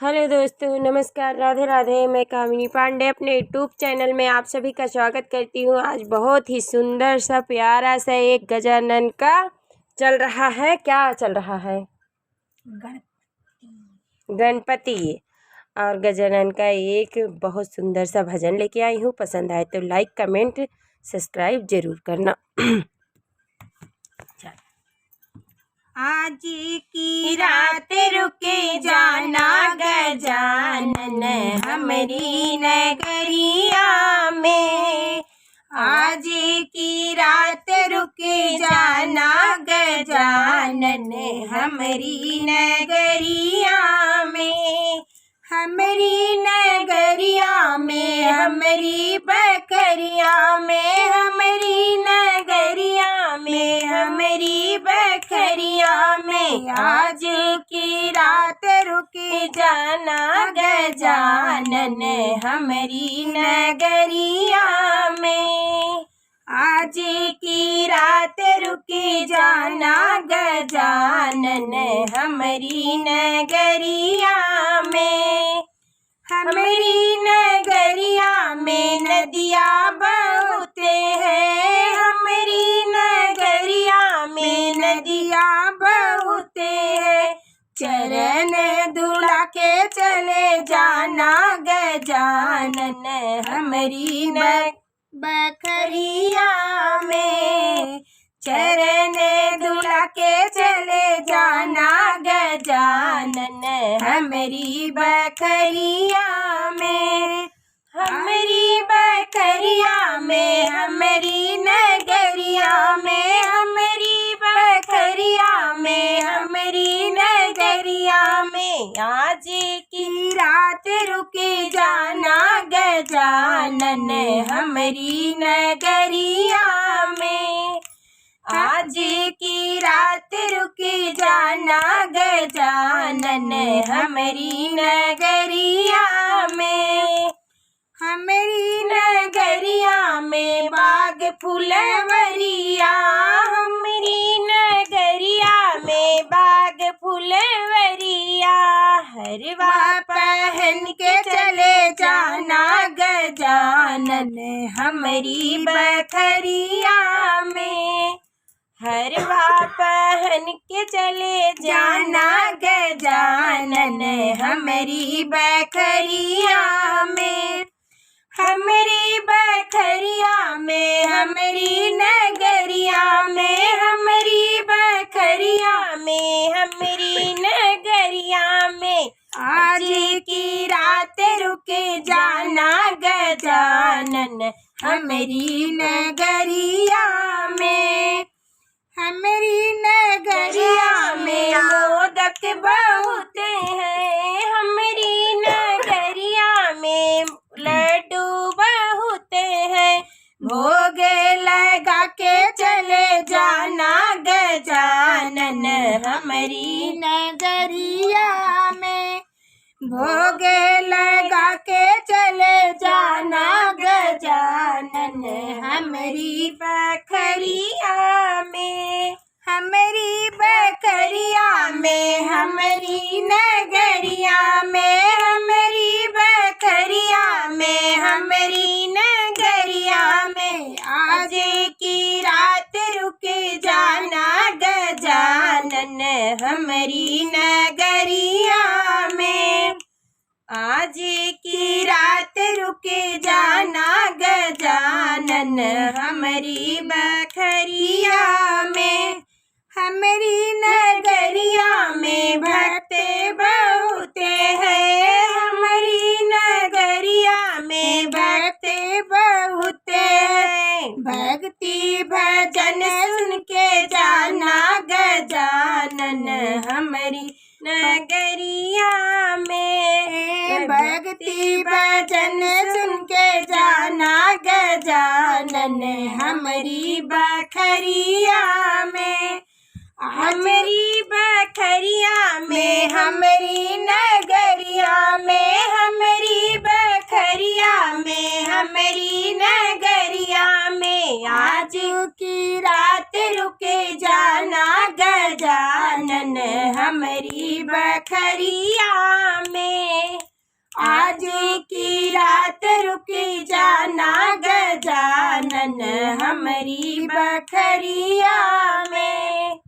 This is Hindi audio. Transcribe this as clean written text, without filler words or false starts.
हेलो दोस्तों, नमस्कार, राधे राधे। मैं कामिनी पांडे अपने यूट्यूब चैनल में आप सभी का स्वागत करती हूँ। आज बहुत ही सुंदर सा प्यारा सा एक गजानन का चल रहा है। क्या चल रहा है? गणपति। और गजानन का एक बहुत सुंदर सा भजन लेके आई हूँ। पसंद आए तो लाइक, कमेंट, सब्सक्राइब जरूर करना। आज की रात रुके जाना गजानन हमारी नगरिया में। आज की रात रुके जाना गजानन हमारी नगरिया में। हमारी नगरिया में, हमारी बकरिया में, हमारी नगरिया में, हमारी बकरिया में। आज की रात रुके जाना गजानन हमारी नगरिया में। आज की रात रुके जाना गजानन हमारी नगरिया में। हमारी नगरिया में नदिया बहते हैं, हमारी नगरिया में नदिया बहते हैं। चरण धुला के चले जाना गजानन हमारी बकरिया में। चरण धुला के चले जाना गजानन हमारी बकरिया में। हमारी बकरिया में, हमारी नगरिया में, हमारी बकरिया में, हमारी नगरिया में। आज की रात रुके जाना गजानन हमारी नगरिया में। आज की रात रुके जाना गजानन हमारी नगरिया में। हमारी नगरिया में बाग फुलवरिया, हमारी नगरिया में बाग फुलवरिया। हरवा पहन के चले जाना गजानन हमारी बकरिया में। हरवा पहन के चले जाना गजानन हमारी बकरिया में। हमारी बकरिया में, हमारी नगरिया में, हमारी बकरिया में, हमारी नगरिया में। आज की रात रुके जाना गजानन हमारी नगरिया में। हमारी नगरिया में मोदक बहुत हैं, हमारी नगरिया में लड्डू बहुत हैं। भोग लगा के चले जाना गजानन हमारी नगरिया में। भोग लगा के चले जाना गजानन हमारी बकरिया में। हमारी बकरिया में, हमारी नगरिया में, हमारी बकरिया में, हमारी नगरिया में। आज की रात रुके जाना गजानन हमारी नगरिया में। आज की रात रुके जाना गजानन हमारी बकरिया में। हमारी नगरिया में भक्त बहुत हैं, हमारी नगरिया में भक्त बहुत हैं। भक्ति भजन सुन के जाना गजानन हमारी नगरिया में। भक्ति भजन सुन के जाना गजानन हमारी बकरिया में। हमारी बकरिया में, हमारी नगरिया में, हमारी बकरिया में, हमारी नगरिया में। आज की रात रुके जाना गजानन हमारी बकरिया में। की रात रुकी जाना गजानन हमारी बखरिया में।